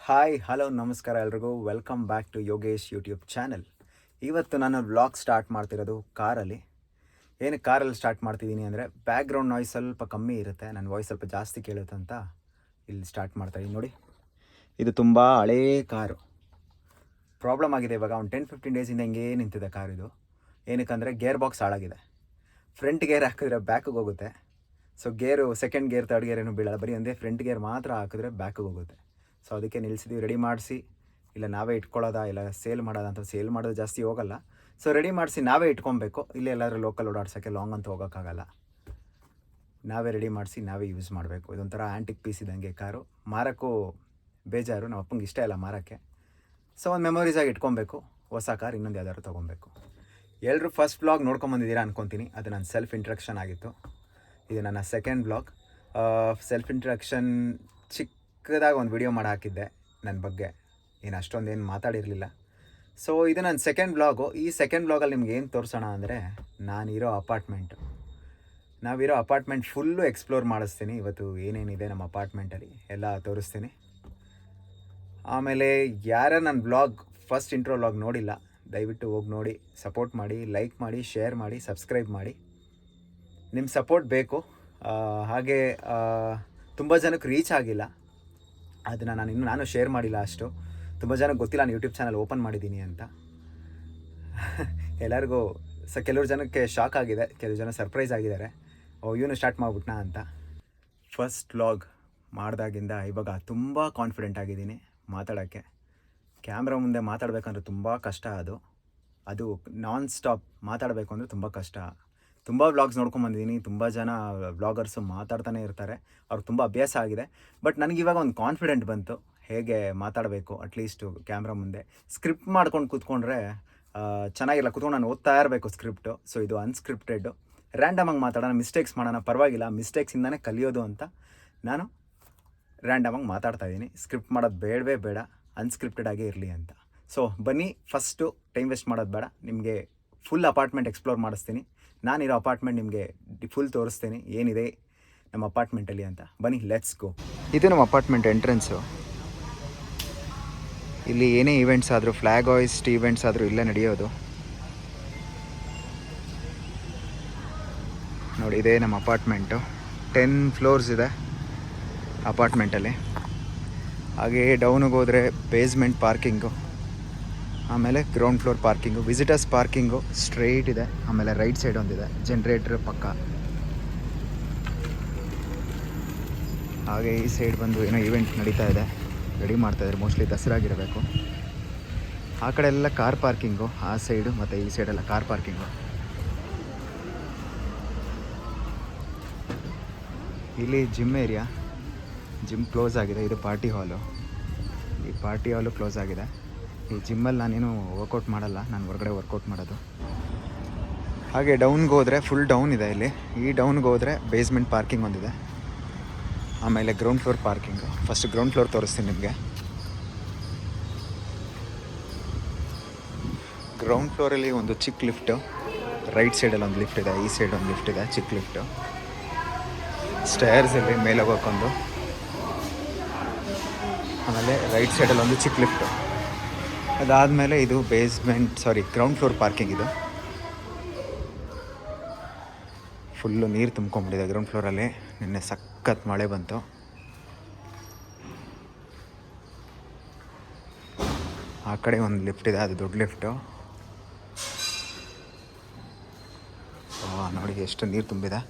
Hi hello ನಮಸ್ಕಾರ ಎಲ್ರಿಗೂ welcome back to Yogesh YouTube channel. ಇವತ್ತು ನಾನು ವ್ಲಾಗ್ ಸ್ಟಾರ್ಟ್ ಮಾಡ್ತಿರೋದು ಕಾರಲ್ಲಿ. ಏನಕ್ಕೆ ಕಾರಲ್ಲಿ ಸ್ಟಾರ್ಟ್ ಮಾಡ್ತಿದ್ದೀನಿ ಅಂದರೆ ಬ್ಯಾಕ್ಗ್ರೌಂಡ್ ನಾಯ್ಸ್ ಸ್ವಲ್ಪ ಕಮ್ಮಿ ಇರುತ್ತೆ, ನನ್ನ ವಾಯ್ಸ್ ಸ್ವಲ್ಪ ಜಾಸ್ತಿ ಕೇಳುತ್ತೆ ಅಂತ ಇಲ್ಲಿ ಸ್ಟಾರ್ಟ್ ಮಾಡ್ತಾಯಿದ್ದೀನಿ. ನೋಡಿ, ಇದು ತುಂಬ ಹಳೇ ಕಾರು. ಪ್ರಾಬ್ಲಮ್ ಆಗಿದೆ ಇವಾಗ ಒಂದು 10-15 ಡೇಸಿಂದ ಹಿಂಗೇ ನಿಂತಿದೆ ಕಾರ್. ಇದು ಏನಕ್ಕಂದರೆ ಗೇರ್ ಬಾಕ್ಸ್ ಹಾಳಾಗಿದೆ. ಫ್ರಂಟ್ ಗೇರ್ ಹಾಕಿದ್ರೆ ಬ್ಯಾಕಿಗೆ ಹೋಗುತ್ತೆ. ಸೊ ಗೇರು ಸೆಕೆಂಡ್ ಗೇರ್ ತರ್ಡ್ ಗೇರ್ ಏನೂ ಬೀಳಲ್ಲ, ಬರೀ ಒಂದೇ ಫ್ರಂಟ್ ಗೇರ್ ಮಾತ್ರ ಹಾಕಿದ್ರೆ ಬ್ಯಾಕಿಗೆ ಹೋಗುತ್ತೆ. ಸೊ ಅದಕ್ಕೆ ನಿಲ್ಲಿಸಿದ್ವಿ, ರೆಡಿ ಮಾಡಿಸಿ. ಇಲ್ಲ ನಾವೇ ಇಟ್ಕೊಳ್ಳೋದಾ ಇಲ್ಲ ಸೇಲ್ ಮಾಡೋದ ಅಂತ. ಸೇಲ್ ಮಾಡೋದು ಜಾಸ್ತಿ ಹೋಗಲ್ಲ, ಸೊ ರೆಡಿ ಮಾಡಿಸಿ ನಾವೇ ಇಟ್ಕೊಬೇಕು. ಇಲ್ಲೇ ಎಲ್ಲಾದ್ರೂ ಲೋಕಲ್ ಓಡಾಡ್ಸೋಕ್ಕೆ ಲಾಂಗ್ ಅಂತ ಹೋಗೋಕ್ಕಾಗಲ್ಲ. ನಾವೇ ರೆಡಿ ಮಾಡಿಸಿ ನಾವೇ ಯೂಸ್ ಮಾಡಬೇಕು. ಇದೊಂಥರ ಆ್ಯಂಟಿಕ್ ಪೀಸ್ ಇದ್ದಂಗೆ ಕಾರು. ಮಾರೋಕ್ಕೂ ಬೇಜಾರು, ನಮ್ಮ ಅಪ್ಪಂಗೆ ಇಷ್ಟ ಇಲ್ಲ ಮಾರೋಕ್ಕೆ. ಸೊ ಒಂದು ಮೆಮೊರೀಸಾಗಿ ಇಟ್ಕೊಬೇಕು. ಹೊಸ ಕಾರ್ ಇನ್ನೊಂದು ಯಾವ್ದಾದ್ರು ತೊಗೊಬೇಕು. ಎಲ್ಲರೂ ಫಸ್ಟ್ ವ್ಲಾಗ್ ನೋಡ್ಕೊಂಬಂದಿದ್ದೀರಾ ಅನ್ಕೊತೀನಿ. ಅದು ನನ್ನ ಸೆಲ್ಫ್ ಇಂಟ್ರಡಕ್ಷನ್ ಆಗಿತ್ತು. ಇದು ನನ್ನ ಸೆಕೆಂಡ್ ವ್ಲಾಗ್. ಸೆಲ್ಫ್ ಇಂಟ್ರಡಕ್ಷನ್ ಚಿಕ್ಕದಾಗಿ ಒಂದು ವಿಡಿಯೋ ಮಾಡಿ ಹಾಕಿದ್ದೆ ನನ್ನ ಬಗ್ಗೆ, ಏನು ಅಷ್ಟೊಂದೇನು ಮಾತಾಡಿರಲಿಲ್ಲ. ಸೊ ಇದು ನನ್ನ ಸೆಕೆಂಡ್ ವ್ಲಾಗು. ಈ ಸೆಕೆಂಡ್ ವ್ಲಾಗಲ್ಲಿ ನಿಮ್ಗೆ ಏನು ತೋರಿಸೋಣ ಅಂದರೆ ನಾನಿರೋ ಅಪಾರ್ಟ್ಮೆಂಟು. ನಾವಿರೋ ಅಪಾರ್ಟ್ಮೆಂಟ್ ಫುಲ್ಲು ಎಕ್ಸ್ಪ್ಲೋರ್ ಮಾಡಿಸ್ತೀನಿ. ಇವತ್ತು ಏನೇನಿದೆ ನಮ್ಮ ಅಪಾರ್ಟ್ಮೆಂಟಲ್ಲಿ ಎಲ್ಲ ತೋರಿಸ್ತೀನಿ. ಆಮೇಲೆ ಯಾರು ನನ್ನ ವ್ಲಾಗ್ ಫಸ್ಟ್ ಇಂಟ್ರೋ ವ್ಲಾಗ್ ನೋಡಿಲ್ಲ, ದಯವಿಟ್ಟು ಹೋಗಿ ನೋಡಿ, ಸಪೋರ್ಟ್ ಮಾಡಿ, ಲೈಕ್ ಮಾಡಿ, ಶೇರ್ ಮಾಡಿ, ಸಬ್ಸ್ಕ್ರೈಬ್ ಮಾಡಿ. ನಿಮ್ಮ ಸಪೋರ್ಟ್ ಬೇಕು. ಹಾಗೆ ತುಂಬ ಜನಕ್ಕೆ ರೀಚ್ ಆಗಿಲ್ಲ, ಅದನ್ನು ನಾನು ಶೇರ್ ಮಾಡಿಲ್ಲ ಅಷ್ಟು. ತುಂಬ ಜನಕ್ಕೆ ಗೊತ್ತಿಲ್ಲ ನಾನು ಯೂಟ್ಯೂಬ್ ಚಾನಲ್ ಓಪನ್ ಮಾಡಿದ್ದೀನಿ ಅಂತ. ಎಲ್ಲರಿಗೂ ಕೆಲವ್ರು ಜನಕ್ಕೆ ಶಾಕ್ ಆಗಿದೆ, ಕೆಲವು ಜನ ಸರ್ಪ್ರೈಸ್ ಆಗಿದ್ದಾರೆ, ಇವನು ಸ್ಟಾರ್ಟ್ ಮಾಡಿಬಿಟ್ನಾ ಅಂತ. ಫಸ್ಟ್ ವ್ಲಾಗ್ ಮಾಡಿದಾಗಿಂದ ಇವಾಗ ತುಂಬ ಕಾನ್ಫಿಡೆಂಟ್ ಆಗಿದ್ದೀನಿ ಮಾತಾಡೋಕ್ಕೆ. ಕ್ಯಾಮ್ರಾ ಮುಂದೆ ಮಾತಾಡಬೇಕಂದ್ರೆ ತುಂಬ ಕಷ್ಟ. ಅದು ನಾನ್ ಸ್ಟಾಪ್ ಮಾತಾಡಬೇಕು ಅಂದರೆ ತುಂಬ ಕಷ್ಟ. ತುಂಬ ವ್ಲಾಗ್ಸ್ ನೋಡ್ಕೊಂಬಂದಿದ್ದೀನಿ. ತುಂಬ ಜನ ವ್ಲಾಗರ್ಸು ಮಾತಾಡ್ತಾನೆ ಇರ್ತಾರೆ, ಅವ್ರಿಗೆ ತುಂಬ ಅಭ್ಯಾಸ ಆಗಿದೆ. ಬಟ್ ನನಗಿವಾಗ ಒಂದು ಕಾನ್ಫಿಡೆಂಟ್ ಬಂತು ಹೇಗೆ ಮಾತಾಡಬೇಕು. ಅಟ್ಲೀಸ್ಟು ಕ್ಯಾಮ್ರಾ ಮುಂದೆ ಸ್ಕ್ರಿಪ್ಟ್ ಮಾಡ್ಕೊಂಡು ಕೂತ್ಕೊಂಡ್ರೆ ಚೆನ್ನಾಗಿಲ್ಲ. ಕೂತ್ಕೊಂಡು ನಾನು ಓದ್ತಾ ಇರಬೇಕು ಸ್ಕ್ರಿಪ್ಟು. ಸೊ ಇದು ಅನ್ಸ್ಕ್ರಿಪ್ಟೆಡ್ಡು, ರ್ಯಾಂಡಮಾಗಿ ಮಾತಾಡೋಣ, ಮಿಸ್ಟೇಕ್ಸ್ ಮಾಡೋಣ, ಪರವಾಗಿಲ್ಲ, ಮಿಸ್ಟೇಕ್ಸಿಂದನೇ ಕಲಿಯೋದು ಅಂತ ನಾನು ರ್ಯಾಂಡಮಾಗಿ ಮಾತಾಡ್ತಾಯಿದ್ದೀನಿ. ಸ್ಕ್ರಿಪ್ಟ್ ಮಾಡೋದು ಬೇಡವೇ ಬೇಡ, ಅನ್ಸ್ಕ್ರಿಪ್ಟೆಡ್ ಆಗೇ ಇರಲಿ ಅಂತ. ಸೊ ಬನ್ನಿ, ಫಸ್ಟು ಟೈಮ್ ವೇಸ್ಟ್ ಮಾಡೋದು ಬೇಡ, ನಿಮಗೆ ಫುಲ್ ಅಪಾರ್ಟ್ಮೆಂಟ್ ಎಕ್ಸ್ಪ್ಲೋರ್ ಮಾಡಿಸ್ತೀನಿ. ನಾನಿರೋ ಅಪಾರ್ಟ್ಮೆಂಟ್ ನಿಮಗೆ ಫುಲ್ ತೋರಿಸ್ತೀನಿ ಏನಿದೆ ನಮ್ಮ ಅಪಾರ್ಟ್ಮೆಂಟಲ್ಲಿ ಅಂತ. ಬನ್ನಿ, ಲೆಟ್ಸ್ ಗೋ. ಇದು ನಮ್ಮ ಅಪಾರ್ಟ್ಮೆಂಟ್ ಎಂಟ್ರೆನ್ಸು. ಇಲ್ಲಿ ಏನೇ ಈವೆಂಟ್ಸ್ ಆದರೂ, ಫ್ಲ್ಯಾಗ್ ಹಾಯಿಸ್ಟ್ ಈವೆಂಟ್ಸ್ ಆದರೂ ಇಲ್ಲೇ ನಡೆಯೋದು. ನೋಡಿ, ಇದೇ ನಮ್ಮ ಅಪಾರ್ಟ್ಮೆಂಟು. 10 ಫ್ಲೋರ್ಸ್ ಇದೆ ಅಪಾರ್ಟ್ಮೆಂಟಲ್ಲಿ. ಹಾಗೆ ಡೌನಿಗೆ ಹೋದರೆ ಬೇಸ್ಮೆಂಟ್ ಪಾರ್ಕಿಂಗು, ಆಮೇಲೆ ground floor parking, visitors parking straight ಇದೆ. ಆಮೇಲೆ ರೈಟ್ ಸೈಡ್ ಒಂದಿದೆ, ಜನ್ರೇಟ್ರ್ ಪಕ್ಕ. ಹಾಗೆ ಈ ಸೈಡ್ ಬಂದು ಏನೋ ಈವೆಂಟ್ ನಡೀತಾ ಇದೆ, ರೆಡಿ ಮಾಡ್ತಾಯಿದ್ದಾರೆ, ಮೋಸ್ಟ್ಲಿ ದಸರಾಗಿರಬೇಕು. ಆ ಕಡೆ ಎಲ್ಲ ಕಾರ್ ಪಾರ್ಕಿಂಗು, ಆ ಸೈಡು ಮತ್ತು ಈ ಸೈಡೆಲ್ಲ ಕಾರ್ ಪಾರ್ಕಿಂಗು. ಇಲ್ಲಿ ಜಿಮ್ ಏರಿಯಾ, ಜಿಮ್ ಕ್ಲೋಸ್ ಆಗಿದೆ. ಇದು ಪಾರ್ಟಿ ಹಾಲು, ಈ ಪಾರ್ಟಿ ಹಾಲು ಕ್ಲೋಸ್ ಆಗಿದೆ. ಈ ಜಿಮ್ಮಲ್ಲಿ ನಾನೇನು ವರ್ಕೌಟ್ ಮಾಡಲ್ಲ, ನಾನು ಹೊರಗಡೆ ವರ್ಕೌಟ್ ಮಾಡೋದು. ಹಾಗೆ ಡೌನ್ಗೆ ಹೋದರೆ ಫುಲ್ ಡೌನ್ ಇದೆ ಇಲ್ಲಿ. ಈ ಡೌನ್ಗೆ ಹೋದರೆ ಬೇಸ್ಮೆಂಟ್ ಪಾರ್ಕಿಂಗ್ ಒಂದಿದೆ, ಆಮೇಲೆ ground floor parking. First ground floor ತೋರಿಸ್ತೀನಿ ನಿಮಗೆ. ಗ್ರೌಂಡ್ ಫ್ಲೋರಲ್ಲಿ ಒಂದು ಚಿಕ್ಕ ಲಿಫ್ಟು, ರೈಟ್ ಸೈಡಲ್ಲಿ ಒಂದು ಲಿಫ್ಟ್ ಇದೆ, ಈ ಸೈಡ್ ಒಂದು ಲಿಫ್ಟ್ ಇದೆ, ಚಿಕ್ಕ ಲಿಫ್ಟು. ಸ್ಟೇರ್ಸಲ್ಲಿ ಮೇಲೆ ಹೋಗೋಕ್ಕೊಂದು, ಆಮೇಲೆ ರೈಟ್ ಸೈಡಲ್ಲಿ ಒಂದು ಚಿಕ್ಕ ಲಿಫ್ಟು. ಅದಾದಮೇಲೆ ಇದು ಗ್ರೌಂಡ್ ಫ್ಲೋರ್ ಪಾರ್ಕಿಂಗ್. ಇದು ಫುಲ್ಲು ನೀರು ತುಂಬ್ಕೊಂಡ್ಬಿಟ್ಟಿದೆ ಗ್ರೌಂಡ್ ಫ್ಲೋರಲ್ಲಿ. ನಿನ್ನೆ ಸಖತ್ ಮಳೆ ಬಂತು. ಆ ಕಡೆ ಒಂದು ಲಿಫ್ಟ್ ಇದೆ, ಅದು ದೊಡ್ಡ ಲಿಫ್ಟು. ನೋಡಿ ಎಷ್ಟು ನೀರು ತುಂಬಿದೆ.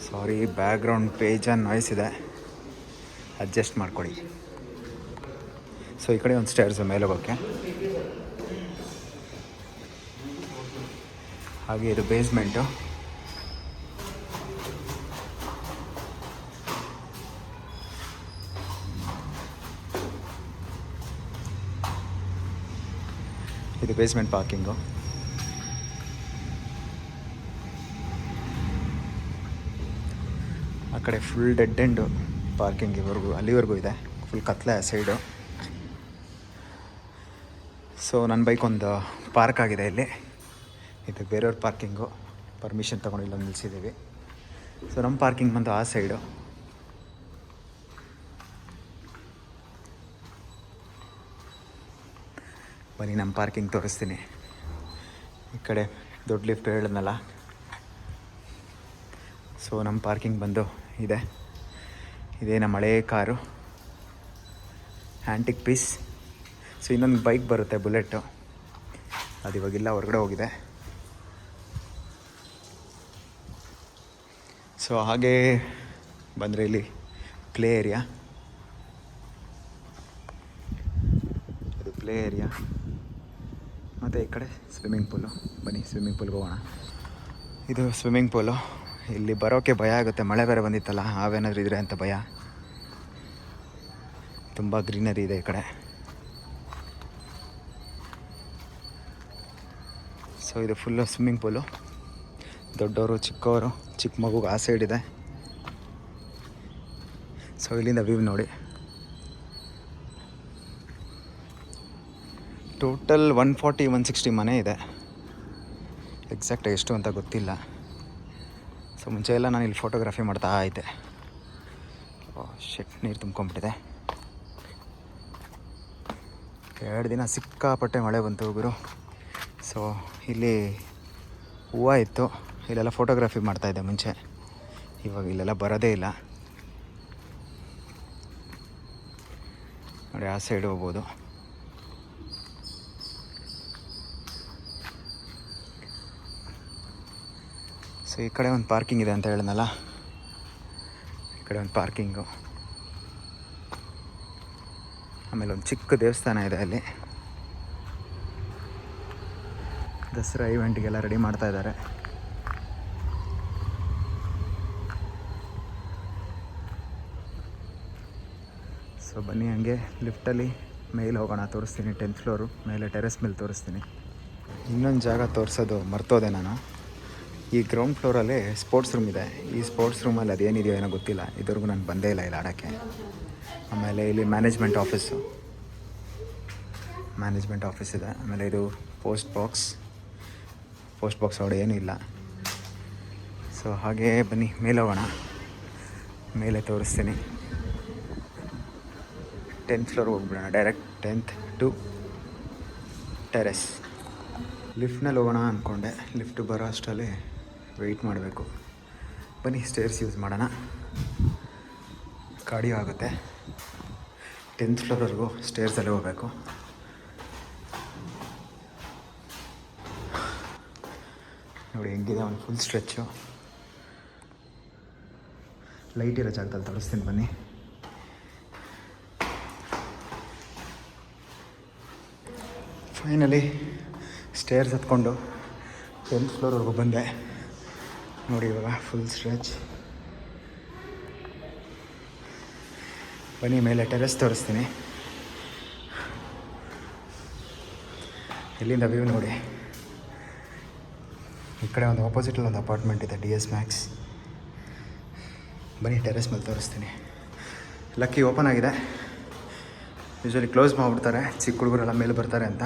ಸಾರಿ, ಬ್ಯಾಕ್ಗ್ರೌಂಡ್ ಪೇಜ್ ನಾಯ್ಸ್ ಇದೆ, ಅಡ್ಜಸ್ಟ್ ಮಾಡ್ಕೊಳ್ಳಿ. ಸೊ ಈ ಕಡೆ ಒಂದು ಸ್ಟೇರ್ಸು ಮೇಲೆ ಹೋಗೋಕ್ಕೆ. ಹಾಗೆ ಇದು ಬೇಸ್ಮೆಂಟು. ಇದು ಬೇಸ್ಮೆಂಟ್ ಪಾರ್ಕಿಂಗು. ಆ ಕಡೆ ಫುಲ್ ಡೆಡ್ ಎಂಡು ಪಾರ್ಕಿಂಗ್ ಅಲ್ಲಿವರೆಗೂ ಇದೆ, ಫುಲ್ ಕತ್ಲೆ ಸೈಡು. ಸೊ ನನ್ನ ಬೈಕ್ ಒಂದು ಪಾರ್ಕ್ ಆಗಿದೆ ಇಲ್ಲಿ. ಇದು ಬೇರೆಯವ್ರ ಪಾರ್ಕಿಂಗು, ಪರ್ಮಿಷನ್ ತೊಗೊಂಡು ಇಲ್ಲೊಂದು ನಿಲ್ಲಿಸಿದ್ದೀವಿ. ಸೊ ನಮ್ಮ ಪಾರ್ಕಿಂಗ್ ಬಂದು ಆ ಸೈಡು. ಬನ್ನಿ ನಮ್ಮ ಪಾರ್ಕಿಂಗ್ ತೋರಿಸ್ತೀನಿ. ಈ ಕಡೆ ದೊಡ್ಡ ಲಿಫ್ಟ್ ಹೇಳಿದ್ನಲ್ಲ, ಸೊ ನಮ್ಮ ಪಾರ್ಕಿಂಗ್ ಬಂದು ಇದೇ ನಮ್ಮ ಹಳೇ ಕಾರು ಆ್ಯಂಟಿಕ್ ಪೀಸ್. ಸೊ ಇನ್ನೊಂದು ಬೈಕ್ ಬರುತ್ತೆ ಬುಲೆಟ್ಟು, ಅದು ಇವಾಗಿಲ್ಲ, ಹೊರಗಡೆ ಹೋಗಿದೆ. ಸೊ ಹಾಗೇ ಬಂದರೆ ಇಲ್ಲಿ ಪ್ಲೇ ಏರಿಯಾ, ಇದು ಪ್ಲೇ ಏರಿಯಾ. ಮತ್ತು ಈ ಕಡೆ ಸ್ವಿಮ್ಮಿಂಗ್ ಪೂಲು. ಬನ್ನಿ ಸ್ವಿಮ್ಮಿಂಗ್ ಪೂಲ್ಗೆ ಹೋಗೋಣ. ಇದು ಸ್ವಿಮ್ಮಿಂಗ್ ಪೂಲು. ಇಲ್ಲಿ ಬರೋಕ್ಕೆ ಭಯ ಆಗುತ್ತೆ, ಮಳೆ ಬೇರೆ ಬಂದಿತ್ತಲ್ಲ, ಹಾವೇನಾದರೂ ಇದ್ರೆ ಅಂತ ಭಯ. ತುಂಬ ಗ್ರೀನರಿ ಇದೆ ಈ ಕಡೆ. ಸೊ ಇದು ಫುಲ್ಲು ಸ್ವಿಮ್ಮಿಂಗ್ ಪೂಲು. ದೊಡ್ಡವರು ಚಿಕ್ಕವರು, ಚಿಕ್ಕ ಮಗುಗೆ ಆ ಸೈಡ್ ಇದೆ. ಸೊ ಇಲ್ಲಿಂದ ವ್ಯೂ ನೋಡಿ. ಟೋಟಲ್ 140-160 ಮನೆ ಇದೆ. ಎಕ್ಸಾಕ್ಟ್ ಎಷ್ಟು ಅಂತ ಗೊತ್ತಿಲ್ಲ. ಸೊ ಮುಂಚೆ ಎಲ್ಲ ನಾನು ಇಲ್ಲಿ ಫೋಟೋಗ್ರಫಿ ಮಾಡ್ತಾ ಇದ್ದೆ. ನೀರು ತುಂಬ್ಕೊಂಬಿಟ್ಟಿದೆ. 2 ದಿನ ಸಿಕ್ಕಾಪಟ್ಟೆ ಮಳೆ ಬಂತು ಗುರು. ಸೊ ಇಲ್ಲಿ ಹೂವು ಇತ್ತು, ಇಲ್ಲೆಲ್ಲ ಫೋಟೋಗ್ರಫಿ ಮಾಡ್ತಾಯಿದ್ದೆ ಮುಂಚೆ. ಇವಾಗ ಇಲ್ಲೆಲ್ಲ ಬರೋದೇ ಇಲ್ಲ ನೋಡಿ. ಆ ಸೈಡ್ ಹೋಗ್ಬೋದು. ಸೊ ಈ ಕಡೆ ಒಂದು ಪಾರ್ಕಿಂಗ್ ಇದೆ ಅಂತ ಹೇಳಿದ್ನಲ್ಲ, ಈ ಕಡೆ ಒಂದು ಪಾರ್ಕಿಂಗು. ಆಮೇಲೆ ಒಂದು ಚಿಕ್ಕ ದೇವಸ್ಥಾನ ಇದೆ ಅಲ್ಲಿ. ದಸರಾ ಇವೆಂಟಿಗೆಲ್ಲ ರೆಡಿ ಮಾಡ್ತಾ ಇದ್ದಾರೆ. ಸೊ ಬನ್ನಿ ಹಂಗೆ ಲಿಫ್ಟಲ್ಲಿ ಮೇಲೆ ಹೋಗೋಣ, ತೋರಿಸ್ತೀನಿ. 10th ಫ್ಲೋರು ಮೇಲೆ ಟೆರೆಸ್ ಮೇಲೆ ತೋರಿಸ್ತೀನಿ. ಇನ್ನೊಂದು ಜಾಗ ತೋರಿಸೋದು ಮರ್ತೋದೆ ನಾನು. ಈ ಗ್ರೌಂಡ್ ಫ್ಲೋರಲ್ಲಿ ಸ್ಪೋರ್ಟ್ಸ್ ರೂಮ್ ಇದೆ. ಈ ಸ್ಪೋರ್ಟ್ಸ್ ರೂಮಲ್ಲಿ ಅದೇನಿದೆಯೋ ಏನೋ ಗೊತ್ತಿಲ್ಲ, ಇದುವರೆಗೂ ನಾನು ಬಂದೇ ಇಲ್ಲ ಇಲ್ಲಿ ಆಡೋಕ್ಕೆ. ಆಮೇಲೆ ಇಲ್ಲಿ ಮ್ಯಾನೇಜ್ಮೆಂಟ್ ಆಫೀಸ್ ಇದೆ. ಆಮೇಲೆ ಇದು ಪೋಸ್ಟ್ ಬಾಕ್ಸ್ ಒಳಗಡೆ ಏನೂ ಇಲ್ಲ. ಸೊ ಹಾಗೇ ಬನ್ನಿ ಮೇಲೆ ಹೋಗೋಣ, ಮೇಲೆ ತೋರಿಸ್ತೀನಿ. 10th ಫ್ಲೋರ್ ಹೋಗ್ಬಿಡೋಣ, ಡೈರೆಕ್ಟ್ 10th ಟು ಟೆರೆಸ್. ಲಿಫ್ಟ್ನಲ್ಲಿ ಹೋಗೋಣ ಅಂದ್ಕೊಂಡೆ, ಲಿಫ್ಟ್ ಬರೋ ಅಷ್ಟರಲ್ಲಿ ವೆಯ್ಟ್ ಮಾಡಬೇಕು. ಬನ್ನಿ ಸ್ಟೇರ್ಸ್ ಯೂಸ್ ಮಾಡೋಣ, ಕಾರ್ಡಿಯೋ ಆಗುತ್ತೆ. 10th ಫ್ಲೋರ್ವರೆಗೂ ಸ್ಟೇರ್ಸಲ್ಲೇ ಹೋಗಬೇಕು. ನೋಡಿ ಹೆಂಗಿದೆ ಒಂದು ಫುಲ್ ಸ್ಟ್ರೆಚ್ಚು. ಲೈಟ್ ಇರೋ ಜಾಗದಲ್ಲಿ ತೋರಿಸ್ತೀನಿ ಬನ್ನಿ. ಫೈನಲಿ ಸ್ಟೇರ್ಸ್ ಹತ್ಕೊಂಡು 10th ಫ್ಲೋರ್ವರೆಗೂ ಬಂದೆ ನೋಡಿ. ಇವಾಗ ಫುಲ್ ಸ್ಟ್ರೆಚ್. ಬನ್ನಿ ಮೇಲೆ ಟೆರೆಸ್ ತೋರಿಸ್ತೀನಿ. ಇಲ್ಲಿಂದ ವ್ಯೂ ನೋಡಿ. ಈ ಕಡೆ ಒಂದು ಆಪೋಸಿಟಲ್ಲಿ ಒಂದು ಅಪಾರ್ಟ್ಮೆಂಟ್ ಇದೆ, DS ಮ್ಯಾಕ್ಸ್. ಬನ್ನಿ ಟೆರೆಸ್ ಮೇಲೆ ತೋರಿಸ್ತೀನಿ. ಲಕ್ಕಿ ಓಪನ್ ಆಗಿದೆ. ಯೂಶ್ವಲಿ ಕ್ಲೋಸ್ ಮಾಡಿಬಿಡ್ತಾರೆ, ಚಿಕ್ಕ ಹುಡುಗರೆಲ್ಲ ಮೇಲೆ ಬರ್ತಾರೆ ಅಂತ.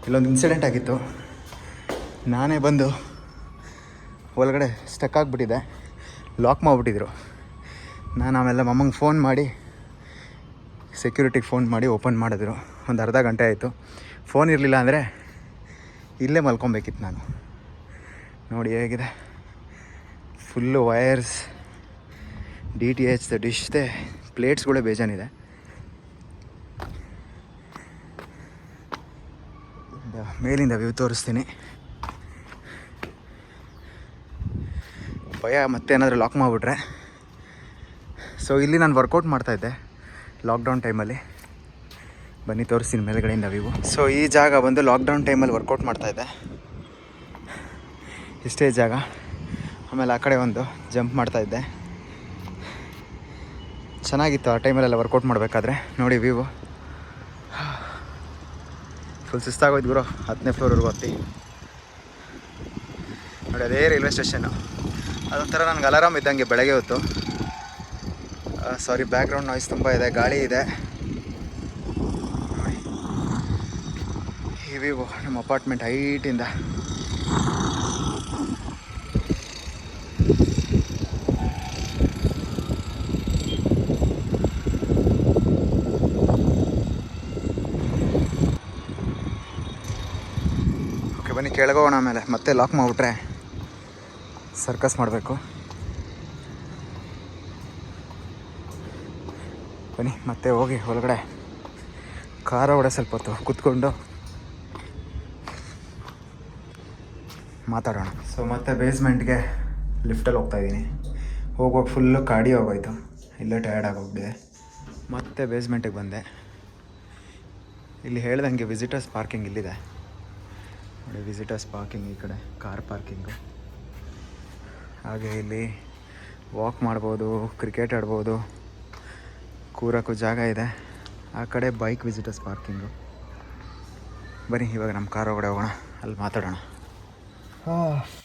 ಇಲ್ಲೊಂದು ಇನ್ಸಿಡೆಂಟ್ ಆಗಿತ್ತು. ನಾನೇ ಬಂದು ಒಳಗಡೆ ಸ್ಟಕ್ ಆಗಿಬಿಟ್ಟಿದ್ದೆ, ಲಾಕ್ ಮಾಡಿಬಿಟ್ಟಿದ್ರು. ನಾನು ಆಮೇಲೆ ಮಮ್ಮಂಗೆ ಫೋನ್ ಮಾಡಿ, ಸೆಕ್ಯೂರಿಟಿಗೆ ಫೋನ್ ಮಾಡಿ ಓಪನ್ ಮಾಡಿದ್ರು. ಒಂದು ಅರ್ಧ ಗಂಟೆ ಆಯಿತು. ಫೋನ್ ಇರಲಿಲ್ಲ ಅಂದರೆ ಇಲ್ಲೇ ಮಲ್ಕೊಬೇಕಿತ್ತು ನಾನು. ನೋಡಿ ಹೇಗಿದೆ, ಫುಲ್ಲು ವಯರ್ಸ್, DTH ಡಿಶ್ದೆ ಪ್ಲೇಟ್ಸ್ಗಳೇ ಬೇಜಾನಿದೆ. ಮೇಲಿಂದ ವ್ಯೂ ತೋರಿಸ್ತೀನಿ. ಭಯ ಮತ್ತೇನಾದರೂ ಲಾಕ್ ಮಾಡಿಬಿಟ್ರೆ. ಸೊ ಇಲ್ಲಿ ನಾನು ವರ್ಕೌಟ್ ಮಾಡ್ತಾಯಿದ್ದೆ ಲಾಕ್ಡೌನ್ ಟೈಮಲ್ಲಿ. ಬನ್ನಿ ತೋರಿಸ್ತೀನಿ ಮೇಲ್ಗಡೆಯಿಂದ ವ್ಯೂ. ಸೊ ಈ ಜಾಗ ಬಂದು ಲಾಕ್ಡೌನ್ ಟೈಮಲ್ಲಿ ವರ್ಕೌಟ್ ಮಾಡ್ತಾಯಿದ್ದೆ, ಇಷ್ಟೇ ಜಾಗ. ಆಮೇಲೆ ಆ ಕಡೆ ಒಂದು ಜಂಪ್ ಮಾಡ್ತಾಯಿದ್ದೆ, ಚೆನ್ನಾಗಿತ್ತು ಆ ಟೈಮಲ್ಲೆಲ್ಲ ವರ್ಕೌಟ್ ಮಾಡಬೇಕಾದ್ರೆ. ನೋಡಿ ವ್ಯೂ ಫುಲ್ ಸುಸ್ತಾಗೋಯ್ತು ಗುರು. 10ನೇ ಫ್ಲೋರ್ವರೆಗೂ ಹತ್ತಿ ನೋಡಿ. ಅದೇ ರೈಲ್ವೆ ಸ್ಟೇಷನ್ನು. ಅದೊಂಥರ ನನಗೆ ಅಲಾರಾಮ್ ಇದ್ದಂಗೆ ಬೆಳಗ್ಗೆ ಹೊತ್ತು. ಸಾರಿ, ಬ್ಯಾಕ್ಗ್ರೌಂಡ್ ನಾಯ್ಸ್ ತುಂಬ ಇದೆ, ಗಾಳಿ ಇದೆ. ಈ ವ್ಯೂ ನಮ್ಮ ಅಪಾರ್ಟ್ಮೆಂಟ್ ಹೈಟಿಂದ. ಕೆಳಗೋಣ. ಆಮೇಲೆ ಮತ್ತೆ ಲಾಕ್ ಮಾಡಿಬಿಟ್ರೆ ಸರ್ಕಸ್ ಮಾಡಬೇಕು. ಬನ್ನಿ ಮತ್ತೆ ಹೋಗಿ ಒಳಗಡೆ ಕಾರ ಒಡೆ ಸ್ವಲ್ಪ ಹೊತ್ತು ಕೂತ್ಕೊಂಡು ಮಾತಾಡೋಣ. ಸೊ ಮತ್ತೆ ಬೇಸ್ಮೆಂಟ್ಗೆ ಲಿಫ್ಟಲ್ಲಿ ಹೋಗ್ತಾಯಿದ್ದೀನಿ. ಹೋಗುವಾಗ ಫುಲ್ಲು ಕಾಡಿ ಹೋಗೋಯ್ತು, ಇಲ್ಲೇ ಟಯರ್ಡ್ ಆಗೋಗ್ಬಿಟ್ಟಿದೆ. ಮತ್ತೆ ಬೇಸ್ಮೆಂಟಿಗೆ ಬಂದೆ. ಇಲ್ಲಿ ಹೇಳ್ದಂಗೆ ವಿಸಿಟರ್ಸ್ ಪಾರ್ಕಿಂಗ್ ಇಲ್ಲಿದೆ ನೋಡಿ. ವಿಸಿಟರ್ಸ್ ಪಾರ್ಕಿಂಗ್ ಈ ಕಡೆ ಕಾರ್ ಪಾರ್ಕಿಂಗು. ಹಾಗೆ ಇಲ್ಲಿ ವಾಕ್ ಮಾಡ್ಬೋದು, ಕ್ರಿಕೆಟ್ ಆಡ್ಬೋದು, ಕೂರೋಕ್ಕೂ ಜಾಗ ಇದೆ. ಆ ಕಡೆ ಬೈಕ್ ವಿಸಿಟರ್ಸ್ ಪಾರ್ಕಿಂಗು. ಬನ್ನಿ ಇವಾಗ ನಮ್ಮ ಕಾರ್ ಒಳಗಡೆ ಹೋಗೋಣ, ಅಲ್ಲಿ ಮಾತಾಡೋಣ.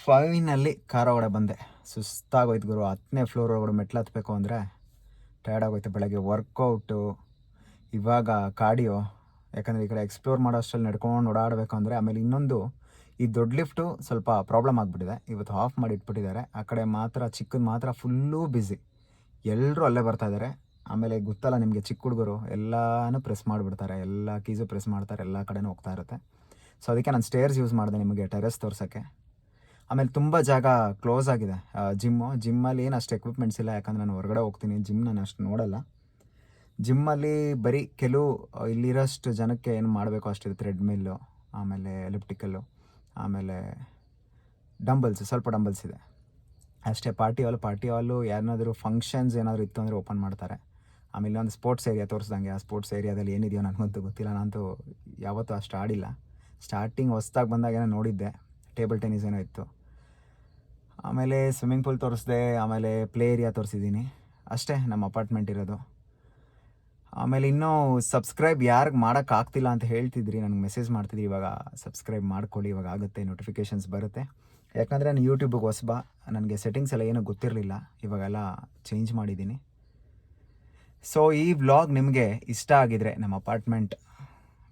ಫೈನಲ್ಲಿ ಕಾರ್ ಒಳಗಡೆ ಬಂದೆ. ಸುಸ್ತಾಗೋಯ್ತು ಗುರು. 10ನೇ ಫ್ಲೋರ್ ಒಳಗಡೆ ಮೆಟ್ಲು ಹತ್ತಬೇಕು ಅಂದರೆ ಟಯರ್ಡ್ ಆಗೋಯ್ತು. ಬೆಳಗ್ಗೆ ವರ್ಕೌಟು, ಇವಾಗ ಕಾರ್ಡಿಯೋ. ಯಾಕಂದರೆ ಈ ಕಡೆ ಎಕ್ಸ್ಪ್ಲೋರ್ ಮಾಡೋ ಅಷ್ಟರಲ್ಲಿ ನಡ್ಕೊಂಡು ಓಡಾಡಬೇಕು ಅಂದರೆ. ಆಮೇಲೆ ಇನ್ನೊಂದು, ಈ ದೊಡ್ಡ ಲಿಫ್ಟು ಸ್ವಲ್ಪ ಪ್ರಾಬ್ಲಮ್ ಆಗಿಬಿಟ್ಟಿದೆ. ಇವತ್ತು ಆಫ್ ಮಾಡಿ ಇಟ್ಬಿಟ್ಟಿದ್ದಾರೆ. ಆ ಕಡೆ ಮಾತ್ರ ಚಿಕ್ಕದು ಮಾತ್ರ ಫುಲ್ಲೂ ಬ್ಯುಸಿ, ಎಲ್ಲರೂ ಅಲ್ಲೇ ಬರ್ತಾಯಿದ್ದಾರೆ. ಆಮೇಲೆ ಗೊತ್ತಲ್ಲ ನಿಮಗೆ, ಚಿಕ್ಕ ಹುಡುಗರು ಎಲ್ಲನೂ ಪ್ರೆಸ್ ಮಾಡಿಬಿಡ್ತಾರೆ, ಎಲ್ಲ ಕೀಸು ಪ್ರೆಸ್ ಮಾಡ್ತಾರೆ, ಎಲ್ಲ ಕಡೆನೂ ಹೋಗ್ತಾ ಇರುತ್ತೆ. ಸೊ ಅದಕ್ಕೆ ನಾನು ಸ್ಟೇರ್ಸ್ ಯೂಸ್ ಮಾಡಿದೆ ನಿಮಗೆ ಟೆರೆಸ್ ತೋರ್ಸೋಕ್ಕೆ. ಆಮೇಲೆ ತುಂಬ ಜಾಗ ಕ್ಲೋಸ್ ಆಗಿದೆ. ಜಿಮ್ಮಲ್ಲಿ ಏನು ಅಷ್ಟು ಎಕ್ವಿಪ್ಮೆಂಟ್ಸ್ ಇಲ್ಲ, ಯಾಕಂದರೆ ನಾನು ಹೊರಗಡೆ ಹೋಗ್ತೀನಿ. ಜಿಮ್ ನಾನು ಅಷ್ಟು ನೋಡಲ್ಲ. ಜಿಮ್ಮಲ್ಲಿ ಬರೀ ಕೆಲವು ಇಲ್ಲಿರೋಷ್ಟು ಜನಕ್ಕೆ ಏನು ಮಾಡಬೇಕು ಅಷ್ಟಿದೆ. ಥ್ರೆಡ್ಮಿಲ್ಲು, ಆಮೇಲೆ ಎಲಿಪ್ಟಿಕಲ್ಲು, ಆಮೇಲೆ ಡಂಬಲ್ಸ್, ಸ್ವಲ್ಪ ಡಂಬಲ್ಸ್ ಇದೆ ಅಷ್ಟೇ. ಪಾರ್ಟಿ ಹಾಲು ಏನಾದರೂ ಫಂಕ್ಷನ್ಸ್ ಏನಾದರೂ ಇತ್ತು ಅಂದರೆ ಓಪನ್ ಮಾಡ್ತಾರೆ. ಆಮೇಲೆ ಒಂದು ಸ್ಪೋರ್ಟ್ಸ್ ಏರಿಯಾ ತೋರಿಸ್ದಂಗೆ, ಆ ಸ್ಪೋರ್ಟ್ಸ್ ಏರಿಯಾದಲ್ಲಿ ಏನಿದೆಯೋ ನನಗಂತೂ ಗೊತ್ತಿಲ್ಲ. ನಾನಂತೂ ಯಾವತ್ತೂ ಅಷ್ಟು ಆಡಿಲ್ಲ. ಸ್ಟಾರ್ಟಿಂಗ್ ಹೊಸ್ದಾಗಿ ಬಂದಾಗ ಏನೋ ನೋಡಿದ್ದೆ, ಟೇಬಲ್ ಟೆನ್ನಿಸ್ ಏನೋ ಇತ್ತು. ಆಮೇಲೆ ಸ್ವಿಮ್ಮಿಂಗ್ ಪೂಲ್ ತೋರಿಸ್ದೆ, ಆಮೇಲೆ ಪ್ಲೇ ಏರಿಯಾ ತೋರಿಸಿದ್ದೀನಿ. ಅಷ್ಟೇ ನಮ್ಮ ಅಪಾರ್ಟ್ಮೆಂಟ್ ಇರೋದು. ಆಮೇಲೆ ಇನ್ನೂ ಸಬ್ಸ್ಕ್ರೈಬ್ ಯಾರಿಗೆ ಮಾಡೋಕ್ಕಾಗ್ತಿಲ್ಲ ಅಂತ ಹೇಳ್ತಿದ್ರಿ, ನನಗೆ ಮೆಸೇಜ್ ಮಾಡ್ತಿದ್ರಿ. ಇವಾಗ ಸಬ್ಸ್ಕ್ರೈಬ್ ಮಾಡ್ಕೊಳ್ಳಿ, ಇವಾಗ ಆಗುತ್ತೆ, ನೋಟಿಫಿಕೇಷನ್ಸ್ ಬರುತ್ತೆ. ಯಾಕಂದರೆ ನಾನು ಯೂಟ್ಯೂಬಿಗೆ ಹೊಸಬ, ನನಗೆ ಸೆಟ್ಟಿಂಗ್ಸ್ ಎಲ್ಲ ಏನೂ ಗೊತ್ತಿರಲಿಲ್ಲ. ಇವಾಗೆಲ್ಲ ಚೇಂಜ್ ಮಾಡಿದ್ದೀನಿ. ಸೊ ಈ ವ್ಲಾಗ್ ನಿಮಗೆ ಇಷ್ಟ ಆಗಿದರೆ, ನಮ್ಮ ಅಪಾರ್ಟ್ಮೆಂಟ್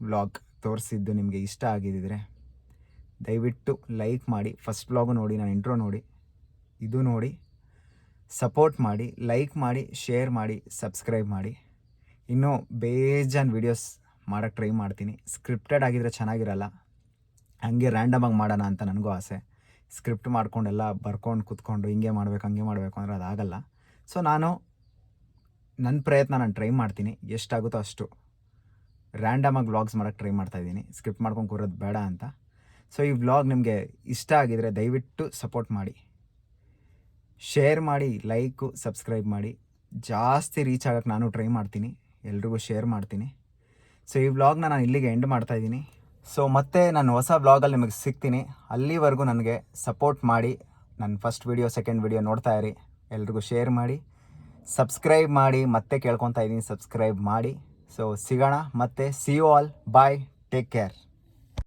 ವ್ಲಾಗ್ ತೋರಿಸಿದ್ದು ನಿಮಗೆ ಇಷ್ಟ ಆಗಿದ್ದರೆ ದಯವಿಟ್ಟು ಲೈಕ್ ಮಾಡಿ. ಫಸ್ಟ್ ವ್ಲಾಗು ನೋಡಿ, ನಾನು ಇಂಟ್ರೋ ನೋಡಿ, ಇದು ನೋಡಿ ಸಪೋರ್ಟ್ ಮಾಡಿ. ಲೈಕ್ ಮಾಡಿ, ಶೇರ್ ಮಾಡಿ, ಸಬ್ಸ್ಕ್ರೈಬ್ ಮಾಡಿ. ಇನ್ನೂ ಬೇಜಾನ್ ವೀಡಿಯೋಸ್ ಮಾಡೋಕ್ಕೆ ಟ್ರೈ ಮಾಡ್ತೀನಿ. ಸ್ಕ್ರಿಪ್ಟೆಡ್ ಆಗಿದ್ದರೆ ಚೆನ್ನಾಗಿರಲ್ಲ, ಹಂಗೆ ರ್ಯಾಂಡಮಾಗಿ ಮಾಡೋಣ ಅಂತ ನನಗೂ ಆಸೆ. ಸ್ಕ್ರಿಪ್ಟ್ ಮಾಡ್ಕೊಂಡೆಲ್ಲ ಬರ್ಕೊಂಡು ಕೂತ್ಕೊಂಡು ಹಿಂಗೆ ಮಾಡಬೇಕು ಹಂಗೆ ಮಾಡಬೇಕು ಅಂದರೆ ಅದಾಗಲ್ಲ. ಸೊ ನಾನು ನನ್ನ ಪ್ರಯತ್ನ ನಾನು ಟ್ರೈ ಮಾಡ್ತೀನಿ, ಎಷ್ಟಾಗುತ್ತೋ ಅಷ್ಟು ರ್ಯಾಂಡಮಾಗಿ ವ್ಲಾಗ್ಸ್ ಮಾಡೋಕ್ಕೆ ಟ್ರೈ ಮಾಡ್ತಾಯಿದ್ದೀನಿ, ಸ್ಕ್ರಿಪ್ಟ್ ಮಾಡ್ಕೊಂಡು ಕೂರೋದು ಬೇಡ ಅಂತ. ಸೊ ಈ ವ್ಲಾಗ್ ನಿಮಗೆ ಇಷ್ಟ ಆಗಿದರೆ ದಯವಿಟ್ಟು ಸಪೋರ್ಟ್ ಮಾಡಿ, ಶೇರ್ ಮಾಡಿ, ಲೈಕು ಸಬ್ಸ್ಕ್ರೈಬ್ ಮಾಡಿ. ಜಾಸ್ತಿ ರೀಚ್ ಆಗೋಕ್ಕೆ ನಾನು ಟ್ರೈ ಮಾಡ್ತೀನಿ, ಎಲ್ರಿಗೂ ಶೇರ್ ಮಾಡ್ತೀನಿ. ಸೊ ಈ ವ್ಲಾಗ್ನ ನಾನು ಇಲ್ಲಿಗೆ ಎಂಡ್ ಮಾಡ್ತಾಯಿದ್ದೀನಿ. ಸೊ ಮತ್ತೆ ನಾನು ಹೊಸ ವ್ಲಾಗಲ್ಲಿ ನಿಮಗೆ ಸಿಗ್ತೀನಿ. ಅಲ್ಲಿವರೆಗೂ ನನಗೆ ಸಪೋರ್ಟ್ ಮಾಡಿ. ನನ್ನ ಫಸ್ಟ್ ವೀಡಿಯೋ, ಸೆಕೆಂಡ್ ವೀಡಿಯೋ ನೋಡ್ತಾ ಇರಿ. ಎಲ್ರಿಗೂ ಶೇರ್ ಮಾಡಿ, ಸಬ್ಸ್ಕ್ರೈಬ್ ಮಾಡಿ. ಮತ್ತೆ ಕೇಳ್ಕೊತಾ ಇದ್ದೀನಿ, ಸಬ್ಸ್ಕ್ರೈಬ್ ಮಾಡಿ. ಸೊ ಸಿಗೋಣ ಮತ್ತೆ. See you all, bye, take care.